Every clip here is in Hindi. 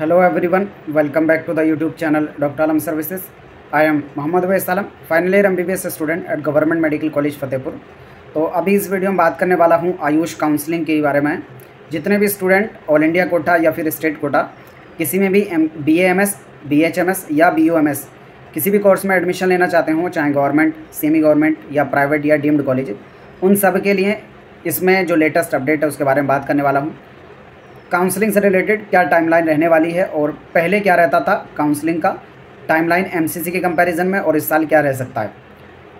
Hello everyone, welcome back to the YouTube channel Dr. Alam Services. I am Mohammad Awais Alam, final year MBBS student at Government Medical College Fatehpur. तो अभी इस वीडियो में बात करने वाला हूँ आयुष काउंसलिंग के बारे में। जितने भी स्टूडेंट ऑल इंडिया कोटा या फिर स्टेट कोटा किसी में भी BAMS, BHMS या BUMS किसी भी कोर्स में एडमिशन लेना चाहते हो, चाहे गवर्नमेंट, सेमी गवर्नमेंट या प्राइवेट या डीम्ड कॉलेज, उन सब के लिए इसमें जो लेटेस्ट अपडेट है उसके बारे में बात करने वाला हूँ। काउंसलिंग से रिलेटेड क्या टाइमलाइन रहने वाली है और पहले क्या रहता था काउंसलिंग का टाइमलाइन MCC के कंपैरिजन में, और इस साल क्या रह सकता है।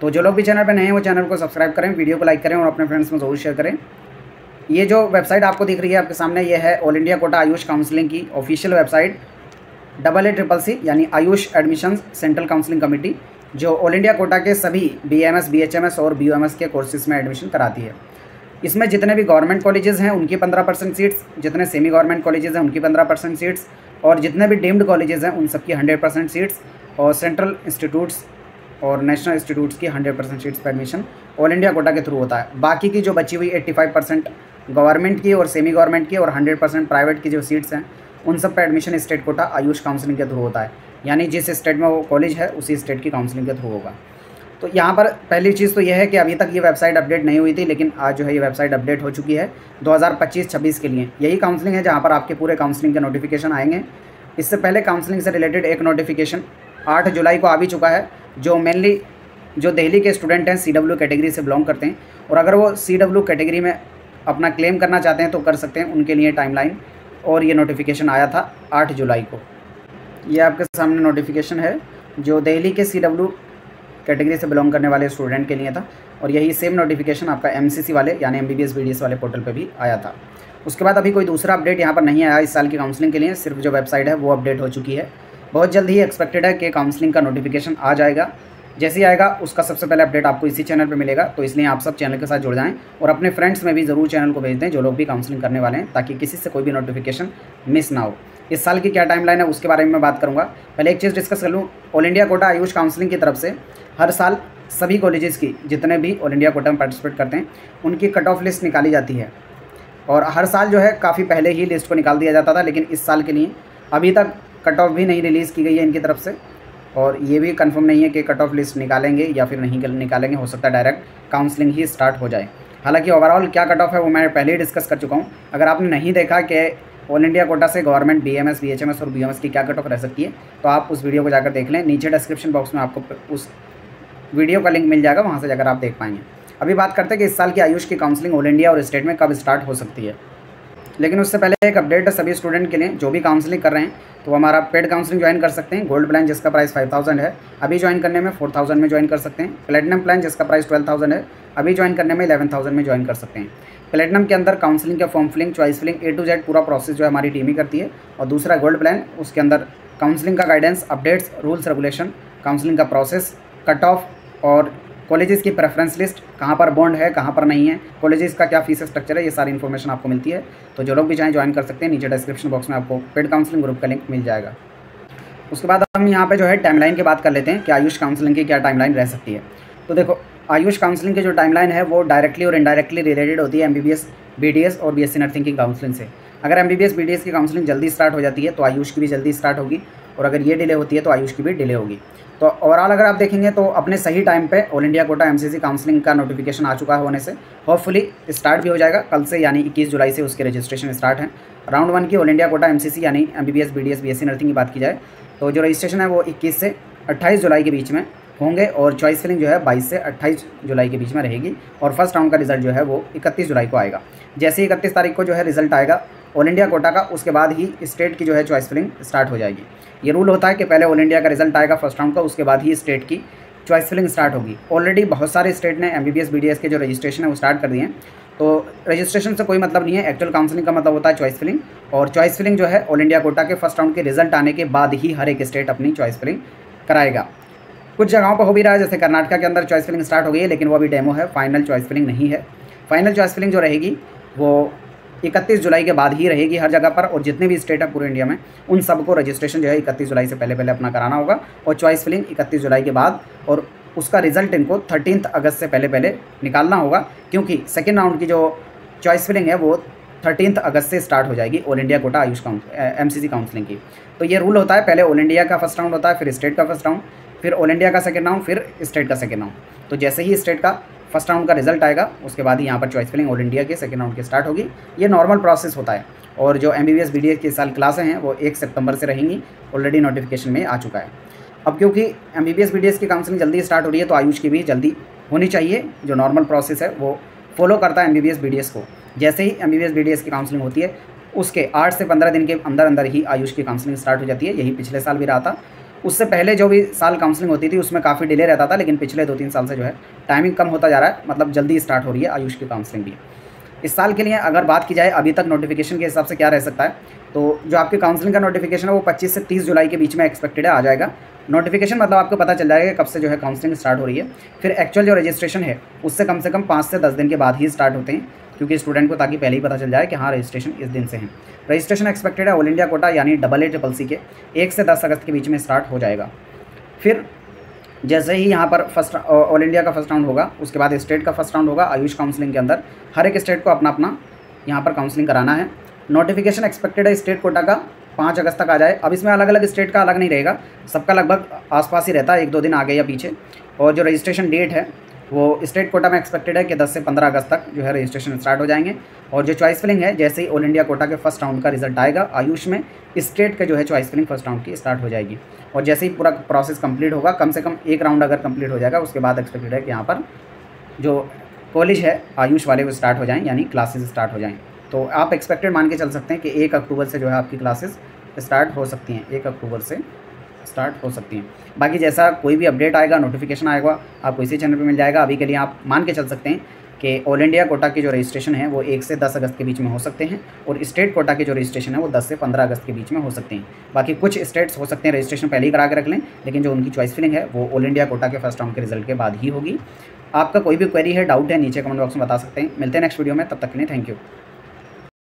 तो जो लोग भी चैनल पर नए हैं वो चैनल को सब्सक्राइब करें, वीडियो को लाइक करें और अपने फ्रेंड्स में ज़रूर शेयर करें। ये जो वेबसाइट आपको दिख रही है आपके सामने, ये है all India quota Ayush counselling की ऑफिशियल वेबसाइट AACCC यानी Ayush admission central counselling committee, जो ऑल इंडिया कोटा के सभी BAMS, BHMS और BUMS के कोर्सेज में एडमिशन कराती है। इसमें जितने भी गवर्नमेंट कॉलेजेस हैं उनकी 15% सीट्स, जितने सेमी गवर्नमेंट कॉलेजेस हैं उनकी 15% सीट्स, और जितने भी डीम्ड कॉलेजेस हैं उन सबकी 100% सीट्स, और सेंट्रल इंस्टीट्यूट्स और नेशनल इंस्टीट्यूट्स की 100% सीट्स पर एडमिशन ऑल इंडिया कोटा के थ्रू होता है। बाकी की जो बची हुई 85% गवर्नमेंट की और सेमी गवर्नमेंट की और 100% प्राइवेट की जो सीट्स हैं उन सब पर admission state quota Ayush counselling के थ्रू होता है, यानी जिस स्टेट में वो कॉलेज है उसी स्टेट की काउंसलिंग के थ्रू होगा। तो यहाँ पर पहली चीज़ तो यह है कि अभी तक ये वेबसाइट अपडेट नहीं हुई थी, लेकिन आज जो है ये वेबसाइट अपडेट हो चुकी है 2025-26 के लिए। यही काउंसलिंग है जहाँ पर आपके पूरे काउंसलिंग के नोटिफिकेशन आएंगे। इससे पहले काउंसलिंग से रिलेटेड एक नोटिफिकेशन 8 जुलाई को आ भी चुका है, जो मेनली जो दिल्ली के स्टूडेंट हैं CW कैटेगरी से बिलोंग करते हैं, और अगर वो CW कैटेगरी में अपना क्लेम करना चाहते हैं तो कर सकते हैं, उनके लिए टाइमलाइन और ये नोटिफिकेशन आया था 8 जुलाई को। ये आपके सामने नोटिफिकेशन है जो दिल्ली के CW कैटेगरी से बिलोंग करने वाले स्टूडेंट के लिए था, और यही सेम नोटिफिकेशन आपका MCC वाले यानी MBBS BDS वाले पोर्टल पे भी आया था। उसके बाद अभी कोई दूसरा अपडेट यहाँ पर नहीं आया इस साल की काउंसलिंग के लिए, सिर्फ जो वेबसाइट है वो अपडेट हो चुकी है। बहुत जल्द ही एक्सपेक्टेड है कि काउंसलिंग का नोटिफिकेशन आ जाएगा। जैसे ही आएगा उसका सबसे पहले अपडेट आपको इसी चैनल पर मिलेगा, तो इसलिए आप सब चैनल के साथ जुड़ जाएँ और अपने फ्रेंड्स में भी ज़रूर चैनल को भेज दें जो लोग भी काउंसलिंग करने वाले हैं, ताकि किसी से कोई भी नोटिफिकेशन मिस ना हो। इस साल की क्या टाइमलाइन है उसके बारे में मैं बात करूँगा। पहले एक चीज़ डिस्कस कर लूँ, all India quota Ayush counselling की तरफ से हर साल सभी कॉलेजेस की जितने भी ऑल इंडिया कोटा में पार्टिसिपेट करते हैं उनकी कट ऑफ लिस्ट निकाली जाती है, और हर साल जो है काफ़ी पहले ही लिस्ट को निकाल दिया जाता था, लेकिन इस साल के लिए अभी तक कट ऑफ भी नहीं रिलीज़ की गई है इनकी तरफ से, और ये भी कंफर्म नहीं है कि कट ऑफ लिस्ट निकालेंगे या फिर नहीं निकालेंगे। हो सकता है डायरेक्ट काउंसलिंग ही स्टार्ट हो जाए। हालांकि ओवरऑल क्या कट ऑफ है वो मैं पहले ही डिस्कस कर चुका हूँ। अगर आपने नहीं देखा कि ऑल इंडिया कोटा से गवर्नमेंट BAMS, BHMS और BUMS की क्या कट ऑफ रह सकती है, तो आप उस वीडियो को जाकर देख लें। नीचे डिस्क्रिप्शन बॉक्स में आपको उस वीडियो का लिंक मिल जाएगा, वहाँ से जाकर आप देख पाएंगे। अभी बात करते हैं कि इस साल की आयुष की काउंसलिंग ऑल इंडिया और स्टेट में कब स्टार्ट हो सकती है। लेकिन उससे पहले एक अपडेट है सभी स्टूडेंट के लिए जो भी काउंसलिंग कर रहे हैं, तो हमारा पेड काउंसलिंग ज्वाइन कर सकते हैं। गोल्ड प्लान जिसका प्राइस 5000 है, अभी ज्वाइन करने में 4000 में ज्वाइन कर सकते हैं। प्लेटिनम प्लान जिसका प्राइस 12000 है, अभी ज्वाइन करने में 11000 में ज्वाइन कर सकते हैं। प्लेटिनम के अंदर काउंसलिंग का form filling, choice filling A to Z पूरा प्रोसेस जो है हमारी टीम ही करती है। और दूसरा गोल्ड प्लान, उसके अंदर काउंसलिंग का guidance, updates, rules regulation, counselling का प्रोसेस, कट ऑफ और कॉलेजेस की प्रेफरेंस लिस्ट, कहाँ पर बॉन्ड है कहाँ पर नहीं है, कॉलेजेस का क्या फीस स्ट्रक्चर है, ये सारी इन्फॉर्मेशन आपको मिलती है। तो जो लोग भी चाहें ज्वाइन कर सकते हैं। नीचे डिस्क्रिप्शन बॉक्स में आपको पेड काउंसलिंग ग्रुप का लिंक मिल जाएगा। उसके बाद हम यहाँ पे जो है टाइमलाइन की बात कर लेते हैं कि आयुष काउंसलिंग की क्या टाइमलाइन रह सकती है। तो देखो, आयुष काउंसलिंग की जो टाइमलाइन है वो डायरेक्टली और इनडायरेक्टली रिलेटेड होती है MBBS BDS और BSc नर्सिंग की काउंसलिंग से। अगर MBBS BDS की काउंसलिंग जल्दी स्टार्ट हो जाती है तो आयुष की भी जल्दी स्टार्ट होगी, और अगर ये डिले होती है तो आयुष की भी डिले होगी। तो ओवरऑल अगर आप देखेंगे तो अपने सही टाइम पे all India quota MCC counselling का नोटिफिकेशन आ चुका है होने से होपफुली स्टार्ट भी हो जाएगा कल से, यानी 21 जुलाई से उसके रजिस्ट्रेशन स्टार्ट है। राउंड 1 की ऑल इंडिया कोटा MCC यानी MBBS BDS BSc नर्सिंग की बात की जाए तो जो रजिस्ट्रेशन है वो 21 से 28 जुलाई के बीच में होंगे, और चॉइस फिलिंग जो है 22 से 28 जुलाई के बीच में रहेगी, और फर्स्ट राउंड का रिजल्ट जो है वो 31 जुलाई को आएगा। जैसे ही 31 तारीख को जो है रिजल्ट आएगा ऑल इंडिया कोटा का, उसके बाद ही स्टेट की जो है चॉइस फिलिंग स्टार्ट हो जाएगी। ये रूल होता है कि पहले ऑल इंडिया का रिजल्ट आएगा फर्स्ट राउंड का, उसके बाद ही स्टेट की चॉइस फिलिंग स्टार्ट होगी। ऑलरेडी बहुत सारे स्टेट ने MBBS BDS के जो रजिस्ट्रेशन है वो स्टार्ट कर दिए हैं। तो रजिस्ट्रेशन से कोई मतलब नहीं है, एक्चुअल काउंसलिंग का मतलब होता है चॉइस फिलिंग, और चॉइस फिलिंग जो है ऑल इंडिया कोटा के फर्स्ट राउंड के रिजल्ट आने के बाद ही हर एक स्टेट अपनी चॉइस फिलिंग कराएगा। कुछ जगहों पर हो भी रहा है, जैसे कर्नाटक के अंदर चॉइस फिलिंग स्टार्ट हो गई है, लेकिन वो अभी डेमो है, फाइनल चॉइस फिलिंग नहीं है। फाइनल चॉइस फिलिंग जो रहेगी वो 31 जुलाई के बाद ही रहेगी हर जगह पर, और जितने भी स्टेट है पूरे इंडिया में उन सबको रजिस्ट्रेशन जो है 31 जुलाई से पहले अपना कराना होगा, और चॉइस फिलिंग 31 जुलाई के बाद, और उसका रिजल्ट इनको 13 अगस्त से पहले निकालना होगा, क्योंकि सेकेंड राउंड की जो चॉइस फिलिंग है वो 13 अगस्त से स्टार्ट हो जाएगी all India quota Ayush MCC counselling की। तो ये रूल होता है, पहले ऑल इंडिया का फर्स्ट राउंड होता है, फिर स्टेट का फर्स्ट राउंड, फिर ऑल इंडिया का सेकेंड राउंड, फिर स्टेट का सेकेंड राउंड। तो जैसे ही स्टेट का फर्स्ट राउंड का रिजल्ट आएगा उसके बाद ही यहाँ पर चॉइस फिलिंग ऑल इंडिया के सेकेंड राउंड की स्टार्ट होगी। ये नॉर्मल प्रोसेस होता है। और जो MBBS BDS की साल क्लासें हैं वो 1 सितंबर से रहेंगी, ऑलरेडी नोटिफिकेशन में आ चुका है। अब क्योंकि MBBS BDS की काउंसलिंग जल्दी स्टार्ट हो रही है तो आयुष की भी जल्दी होनी चाहिए। जो नॉर्मल प्रोसेस है वो फॉलो करता है MBBS BDS को। जैसे ही MBBS BDS की काउंसलिंग होती है उसके 8 से 15 दिन के अंदर अंदर ही आयुष की काउंसलिंग स्टार्ट हो जाती है। यही पिछले साल भी रहा था। उससे पहले जो भी साल काउंसलिंग होती थी उसमें काफ़ी डिले रहता था, लेकिन पिछले 2-3 साल से जो है टाइमिंग कम होता जा रहा है, मतलब जल्दी स्टार्ट हो रही है आयुष की काउंसलिंग भी। इस साल के लिए अगर बात की जाए अभी तक नोटिफिकेशन के हिसाब से क्या रह सकता है, तो जो आपकी काउंसलिंग का नोटिफिकेशन है वो 25 से 30 जुलाई के बीच में एक्सपेक्टेड है आ जाएगा नोटिफिकेशन। मतलब आपको पता चल जाएगा कब से जो है काउंसलिंग स्टार्ट हो रही है। फिर एक्चुअल जो रजिस्ट्रेशन है उससे कम 5 से 10 दिन के बाद ही स्टार्ट होते हैं, क्योंकि स्टूडेंट को ताकि पहले ही पता चल जाए कि हाँ रजिस्ट्रेशन इस दिन से है। रजिस्ट्रेशन एक्सपेक्टेड है ऑल इंडिया कोटा यानी AACCC के 1 से 10 अगस्त के बीच में स्टार्ट हो जाएगा। फिर जैसे ही यहाँ पर फर्स्ट ऑल इंडिया का फर्स्ट राउंड होगा उसके बाद स्टेट का फर्स्ट राउंड होगा आयुष काउंसलिंग के अंदर। हर एक स्टेट को अपना अपना यहाँ पर काउंसलिंग कराना है। नोटिफिकेशन एक्सपेक्टेड है स्टेट कोटा का 5 अगस्त तक आ जाए। अब इसमें अलग अलग स्टेट का अलग नहीं रहेगा, सबका लगभग आसपास ही रहता है, 1-2 दिन आगे या पीछे। और जो रजिस्ट्रेशन डेट है वो स्टेट कोटा में एक्सपेक्टेड है कि 10 से 15 अगस्त तक जो है रजिस्ट्रेशन स्टार्ट हो जाएंगे। और जो चॉइस फिलिंग है जैसे ही ऑल इंडिया कोटा के फर्स्ट राउंड का रिजल्ट आएगा आयुष में, स्टेट के जो है चॉइस फिलिंग फर्स्ट राउंड की स्टार्ट हो जाएगी। और जैसे ही पूरा प्रोसेस कंप्लीट होगा, कम से कम एक राउंड अगर कंप्लीट हो जाएगा उसके बाद एक्सपेक्टेड है कि यहाँ पर जो कॉलेज है आयुष वाले वो स्टार्ट हो जाएँ, यानी क्लासेस स्टार्ट हो जाएँ। तो आप एक्सपेक्टेड मान के चल सकते हैं कि 1 अक्टूबर से जो है आपकी क्लासेस स्टार्ट हो सकती हैं, 1 अक्टूबर से स्टार्ट हो सकती हैं। बाकी जैसा कोई भी अपडेट आएगा, नोटिफिकेशन आएगा, आपको इसी चैनल पे मिल जाएगा। अभी के लिए आप मान के चल सकते हैं कि ऑल इंडिया कोटा की जो रजिस्ट्रेशन है वो 1 से 10 अगस्त के बीच में हो सकते हैं, और स्टेट कोटा की जो रजिस्ट्रेशन है वो 10 से 15 अगस्त के बीच में हो सकते हैं। बाकी कुछ स्टेट्स हो सकते हैं रजिस्ट्रेशन पहले ही करा के रख लें, लेकिन जो उनकी चॉइस फिलिंग है वो ऑल इंडिया कोटा के फर्स्ट राउंड के रिजल्ट के बाद ही होगी। आपका कोई भी क्वेरी है, डाउट है, नीचे कमेंट बॉक्स में बता सकते हैं। मिलते हैं नेक्स्ट वीडियो में, तब तक के लिए थैंक यू।